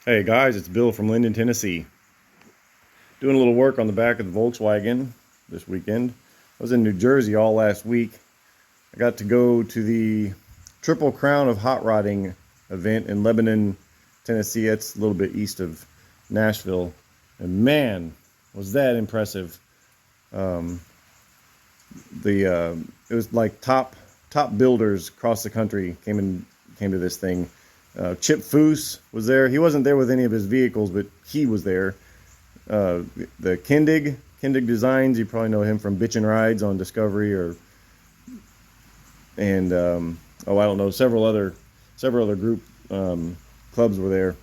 Hey guys, it's Bill from Linden, Tennessee. Doing a little work on the back of the Volkswagen this weekend. I was in New Jersey all last week. I got to go to the Triple Crown of Hot Rodding event in Lebanon, Tennessee. It's a little bit east of Nashville. And man, was that impressive. Um, it was like top builders across the country came to this thing. Chip Foose was there. He wasn't there with any of his vehicles, but he was there. The Kindig Designs, you probably know him from Bitchin' Rides on Discovery, oh, I don't know, several other group clubs were there.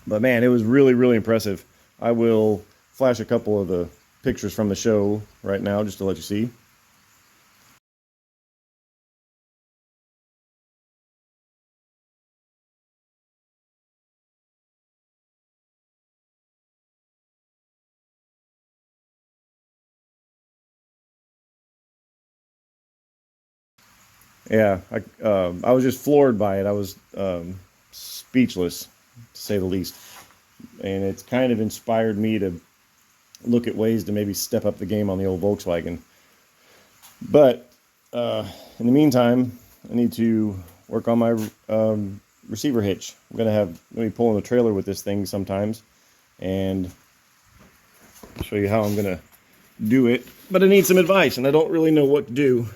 But man, it was really impressive. I will flash a couple of the pictures from the show right now just to let you see. Yeah, I was just floored by it. I was speechless, to say the least. And it's kind of inspired me to look at ways to maybe step up the game on the old Volkswagen. But in the meantime, I need to work on my receiver hitch. I'm gonna be pulling the trailer with this thing sometimes, and show you how I'm gonna do it. But I need some advice, and I don't really know what to do.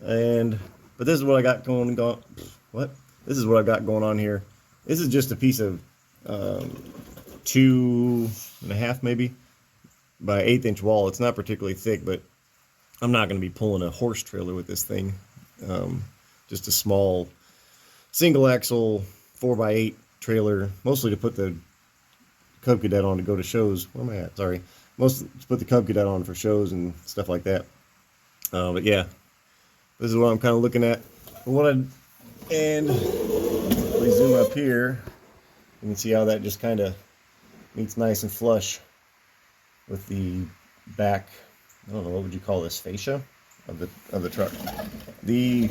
But this is what I got going. What? This is what I've got going on here. This is just a piece of 2.5 maybe by 1/8 inch wall. It's not particularly thick, but I'm not going to be pulling a horse trailer with this thing. Just a small single axle 4x8 trailer, mostly to put the Cub Cadet on to go to shows. Where am I at? Sorry. Mostly to put the Cub Cadet on for shows and stuff like that. But yeah, this is what I'm kind of looking at. And if we zoom up here, you can see how that just kind of meets nice and flush with the back. I don't know, what would you call this, fascia of the truck. The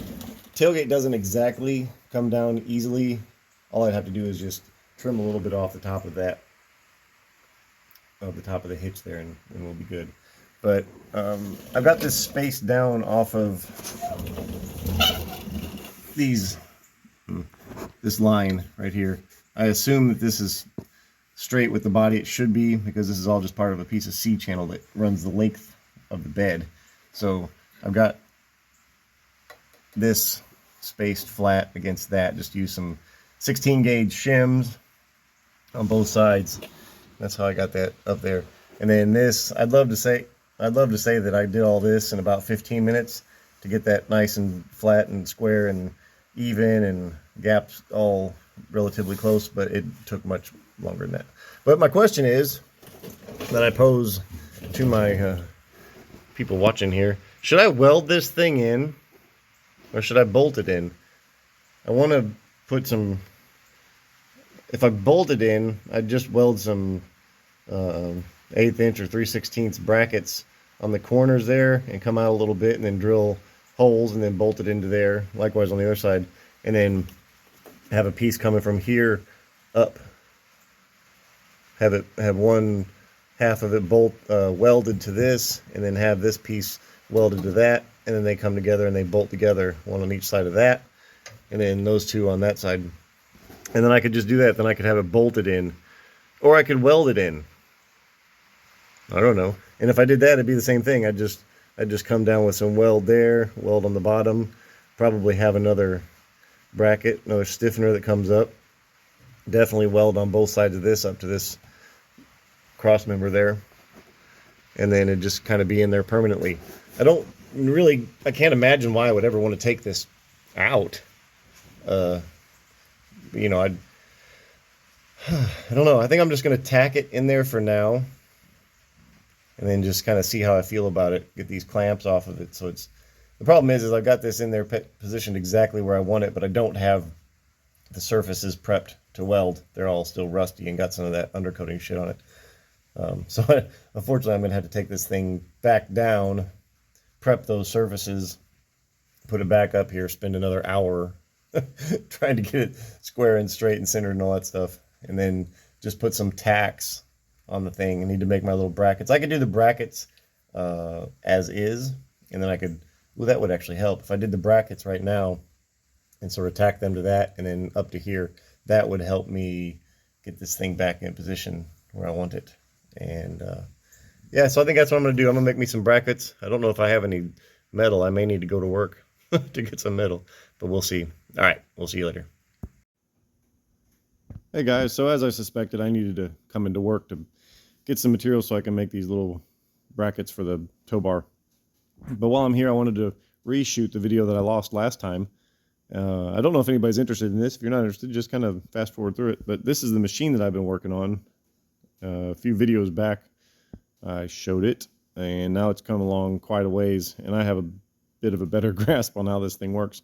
tailgate doesn't exactly come down easily. All I'd have to do is just trim a little bit off the top of that, of the top of the hitch there, and we'll be good. But I've got this spaced down off of this line right here. I assume that this is straight with the body. It should be, because this is all just part of a piece of C channel that runs the length of the bed. So I've got this spaced flat against that. Just use some 16 gauge shims on both sides. That's how I got that up there. And then this, I'd love to say that I did all this in about 15 minutes to get that nice and flat and square and even and gaps all relatively close, but it took much longer than that. But my question is, that I pose to my people watching here, should I weld this thing in or should I bolt it in? I want to put some, if I bolt it in, I'd just weld some 1/8 inch or 3/16 brackets on the corners there and come out a little bit and then drill holes and then bolt it into there. Likewise on the other side, and then have a piece coming from here up. Have one half of it welded to this, and then have this piece welded to that, and then they come together and they bolt together, one on each side of that, and then those two on that side. And then I could just do that. Then I could have it bolted in, or I could weld it in. I don't know. And if I did that, it'd be the same thing. I'd just come down with some weld there, weld on the bottom, probably have another bracket, another stiffener that comes up. Definitely weld on both sides of this up to this cross member there. And then it'd just kind of be in there permanently. I can't imagine why I would ever want to take this out. You know, I don't know. I think I'm just going to tack it in there for now, and then just kind of see how I feel about it. Get these clamps off of it. So the problem is I've got this in there positioned exactly where I want it, but I don't have the surfaces prepped to weld. They're all still rusty and got some of that undercoating shit on it. So unfortunately, I'm going to have to take this thing back down, prep those surfaces, put it back up here, spend another hour trying to get it square and straight and centered and all that stuff, and then just put some tacks on the thing. I need to make my little brackets. I could do the brackets as is, and then I could, well, that would actually help. If I did the brackets right now and sort of tack them to that and then up to here, that would help me get this thing back in position where I want it. And yeah, so I think that's what I'm going to do. I'm going to make me some brackets. I don't know if I have any metal. I may need to go to work to get some metal, but we'll see. All right, we'll see you later. Hey guys, so as I suspected, I needed to come into work to get some material so I can make these little brackets for the tow bar. But while I'm here, I wanted to reshoot the video that I lost last time. I don't know if anybody's interested in this. If you're not interested, just kind of fast forward through it. But this is the machine that I've been working on. A few videos back, I showed it, and now it's come along quite a ways, and I have a bit of a better grasp on how this thing works.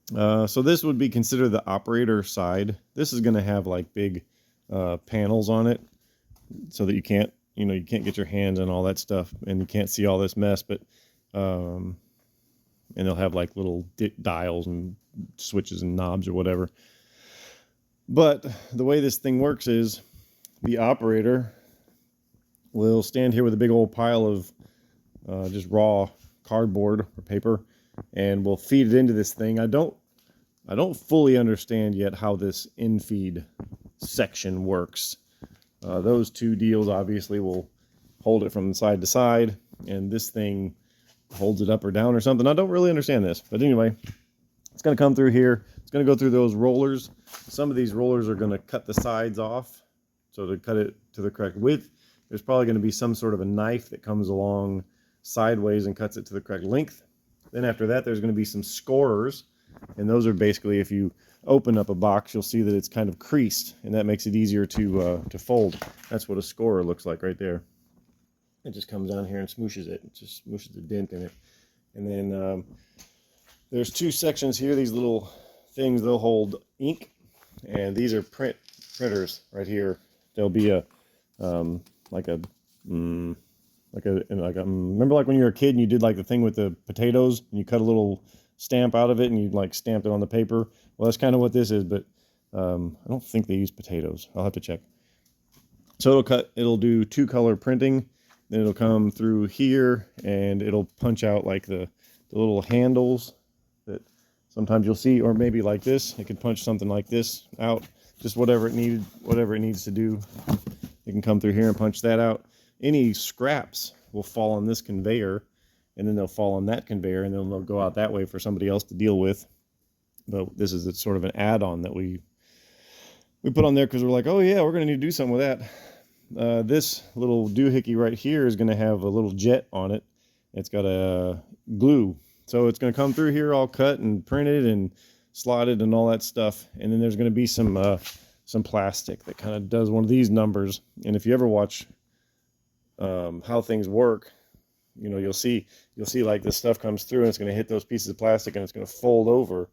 So this would be considered the operator side. This is going to have like big panels on it, so that you can't get your hands on all that stuff, and you can't see all this mess. But and they'll have like little dials and switches and knobs or whatever. But the way this thing works is the operator will stand here with a big old pile of just raw cardboard or paper, and we'll feed it into this thing. I don't fully understand yet how this in-feed section works. Those two deals obviously will hold it from side to side, and this thing holds it up or down or something. I don't really understand this, but anyway, it's going to come through here. It's going to go through those rollers. Some of these rollers are going to cut the sides off, so to cut it to the correct width. There's probably going to be some sort of a knife that comes along sideways and cuts it to the correct length. Then after that, there's going to be some scorers, and those are basically, if you open up a box, you'll see that it's kind of creased, and that makes it easier to fold. That's what a scorer looks like right there. It just comes down here and smooshes it. It just smooshes the dent in it. And then there's two sections here. These little things, they'll hold ink, and these are printers right here. There'll be a remember like when you were a kid and you did like the thing with the potatoes and you cut a little stamp out of it and you like stamped it on the paper. Well, that's kind of what this is, but I don't think they use potatoes. I'll have to check. So it'll do two color printing, then it'll come through here and it'll punch out like the little handles that sometimes you'll see, or maybe like this. It could punch something like this out, just whatever it needs to do. It can come through here and punch that out. Any scraps will fall on this conveyor, and then they'll fall on that conveyor, and then they'll go out that way for somebody else to deal with. But this is sort of an add-on that we put on there because we're like, oh yeah, we're going to need to do something with that. This little doohickey right here is going to have a little jet on it. It's got a glue. So it's going to come through here all cut and printed and slotted and all that stuff. And then there's going to be some plastic that kind of does one of these numbers. And if you ever watch how things work, you'll see like this stuff comes through and it's going to hit those pieces of plastic and it's going to fold over.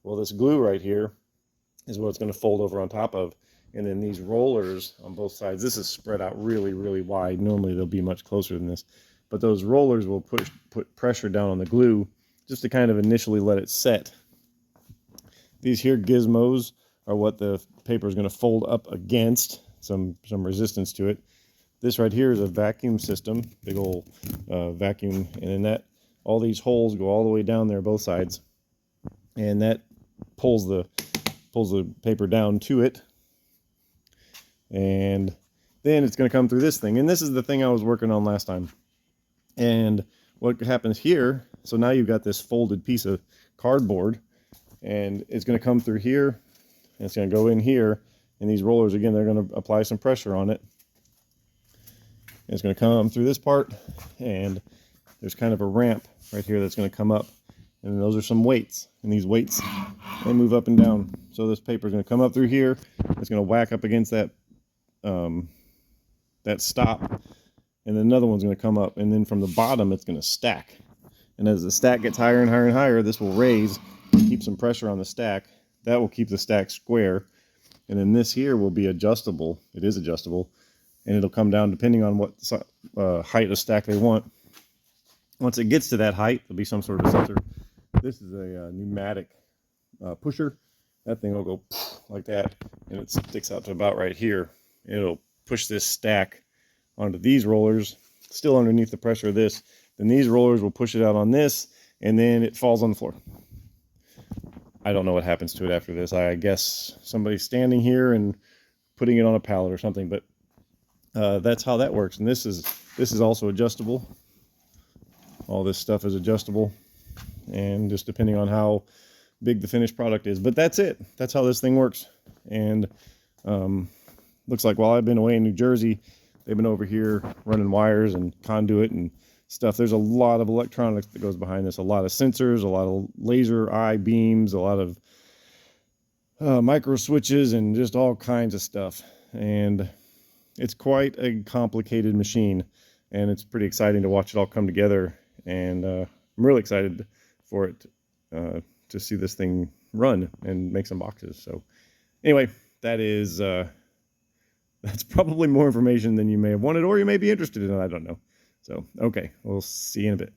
Well, this glue right here is what it's going to fold over on top of. And then these rollers on both sides, this is spread out really, really wide. Normally they'll be much closer than this, but those rollers will put pressure down on the glue just to kind of initially let it set. These here gizmos are what the paper is going to fold up against, some resistance to it. This right here is a vacuum system, big old vacuum, and then all these holes go all the way down there, both sides, and that pulls the paper down to it. And then it's going to come through this thing, and this is the thing I was working on last time. And what happens here, so now you've got this folded piece of cardboard, and it's going to come through here, and it's going to go in here, and these rollers, again, they're going to apply some pressure on it. And it's going to come through this part, and there's kind of a ramp right here that's going to come up, and those are some weights, and these weights, they move up and down. So this paper is going to come up through here, it's going to whack up against that stop, and then another one's going to come up, and then from the bottom it's going to stack. And as the stack gets higher and higher and higher, this will raise, keep some pressure on the stack. That will keep the stack square. And then this here will be adjustable. It is adjustable, and it'll come down depending on what height of stack they want. Once it gets to that height, there'll be some sort of sensor. This is a pneumatic pusher. That thing will go like that, and it sticks out to about right here. It'll push this stack onto these rollers, still underneath the pressure of this. Then these rollers will push it out on this, and then it falls on the floor. I don't know what happens to it after this. I guess somebody's standing here and putting it on a pallet or something, but that's how that works. And this is also adjustable. All this stuff is adjustable, and just depending on how big the finished product is. But that's it. That's how this thing works. And looks like while I've been away in New Jersey, they've been over here running wires and conduit and stuff. There's a lot of electronics that goes behind this, a lot of sensors, a lot of laser eye beams, a lot of micro switches, and just all kinds of stuff. And it's quite a complicated machine, and it's pretty exciting to watch it all come together. And I'm really excited for it to see this thing run and make some boxes. So anyway, that's probably more information than you may have wanted, or you may be interested in. I don't know. So, okay, we'll see you in a bit.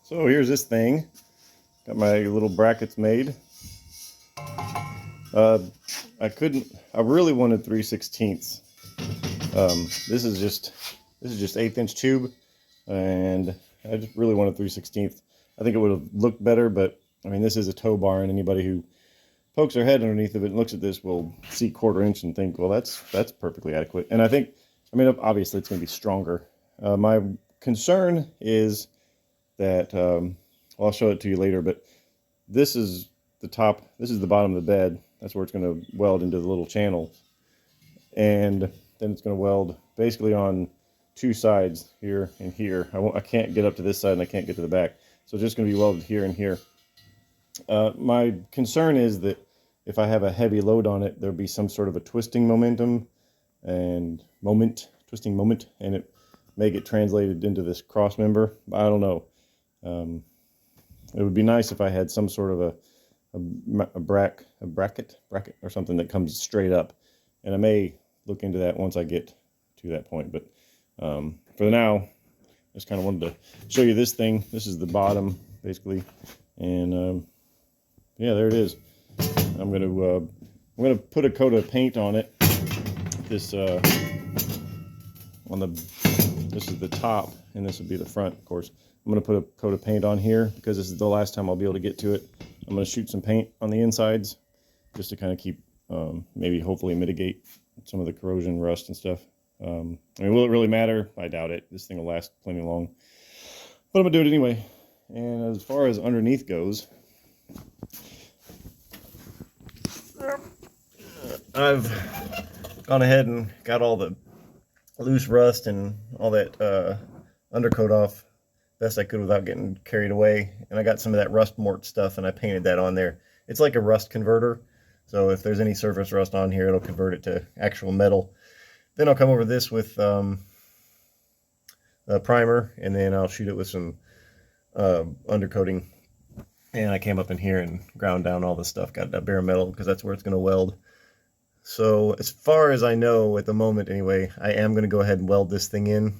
So here's this thing. Got my little brackets made. I really wanted 3/16. This is just 1/8" tube, and I just really wanted 3/16. I think it would have looked better, but I mean, this is a tow bar, and anybody who pokes their head underneath of it and looks at this will see 1/4 inch and think, well, that's perfectly adequate. And I mean, obviously it's going to be stronger. My concern is that, well, I'll show it to you later, but this is the top, this is the bottom of the bed. That's where it's going to weld into the little channel. And then it's going to weld basically on 2 sides, here and here. I can't get up to this side and I can't get to the back. So it's just going to be welded here and here. My concern is that if I have a heavy load on it, there'll be some sort of a twisting momentum and twisting moment, and it may get translated into this cross member. I don't know. It would be nice if I had some sort of a bracket or something that comes straight up, and I may look into that once I get to that point. But for now, I just kind of wanted to show you this thing. This is the bottom basically, and yeah, there it is. I'm gonna put a coat of paint on it. This this is the top, and this would be the front, of course. I'm gonna put a coat of paint on here because this is the last time I'll be able to get to it. I'm gonna shoot some paint on the insides just to kind of keep, maybe hopefully mitigate some of the corrosion, rust, and stuff. I mean, will it really matter? I doubt it. This thing will last plenty long, but I'm gonna do it anyway. And as far as underneath goes, I've gone ahead and got all the loose rust and all that undercoat off best I could without getting carried away. And I got some of that rust mort stuff, and I painted that on there. It's like a rust converter, so if there's any surface rust on here, it'll convert it to actual metal. Then I'll come over this with a primer, and then I'll shoot it with some undercoating. And I came up in here and ground down all this stuff, got that bare metal, because that's where it's going to weld. So as far as I know at the moment anyway, I am going to go ahead and weld this thing in,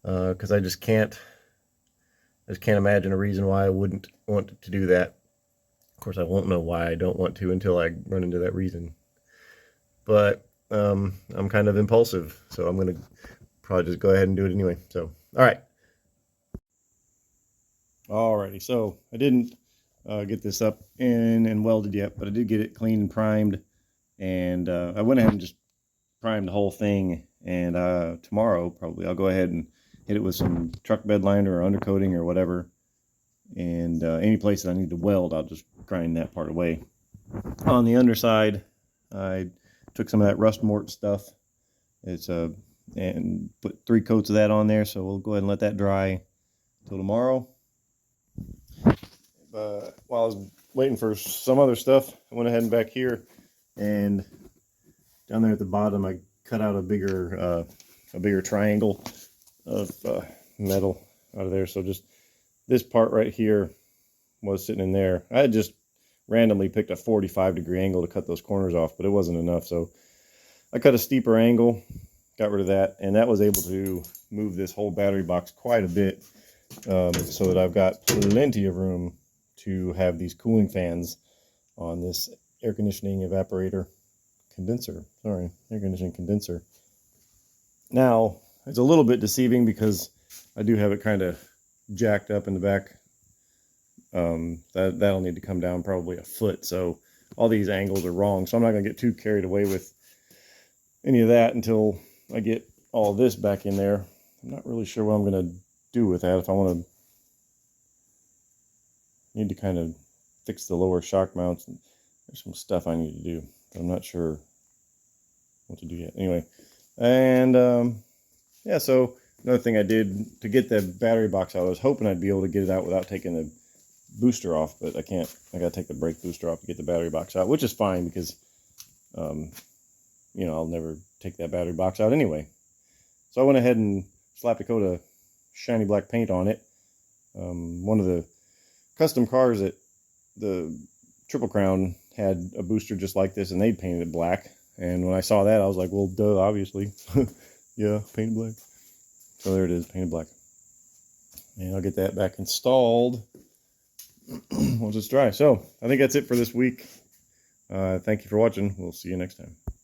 because I just can't imagine a reason why I wouldn't want to do that. Of course, I won't know why I don't want to until I run into that reason. But I'm kind of impulsive, so I'm going to probably just go ahead and do it anyway. So, all right. Alrighty, so I didn't get this up and welded yet, but I did get it clean and primed, and I went ahead and just primed the whole thing. And tomorrow probably I'll go ahead and hit it with some truck bed liner or undercoating or whatever, and any place that I need to weld, I'll just grind that part away. On the underside, I took some of that rust mort stuff. And put 3 coats of that on there, so we'll go ahead and let that dry till tomorrow. While I was waiting for some other stuff, I went ahead and back here, and down there at the bottom I cut out a bigger triangle of metal out of there. So just this part right here was sitting in there. I had just randomly picked a 45-degree angle to cut those corners off, but it wasn't enough, so I cut a steeper angle, got rid of that, and that was able to move this whole battery box quite a bit, so that I've got plenty of room to have these cooling fans on this air conditioning evaporator condenser. Sorry, air conditioning condenser. Now, it's a little bit deceiving because I do have it kind of jacked up in the back. That'll need to come down probably a foot. So all these angles are wrong. So I'm not going to get too carried away with any of that until I get all this back in there. I'm not really sure what I'm going to do with that. If I want to, need to kind of fix the lower shock mounts. There's some stuff I need to do, but I'm not sure what to do yet. Anyway, and yeah, so another thing I did to get the battery box out, I was hoping I'd be able to get it out without taking the booster off, but I can't. I got to take the brake booster off to get the battery box out, which is fine because, you know, I'll never take that battery box out anyway. So I went ahead and slapped a coat of shiny black paint on it. One of the custom cars at the Triple Crown had a booster just like this, and they painted it black. And when I saw that, I was like, well, duh, obviously. Yeah, painted black. So there it is, painted black. And I'll get that back installed once it's dry. So I think that's it for this week. Thank you for watching. We'll see you next time.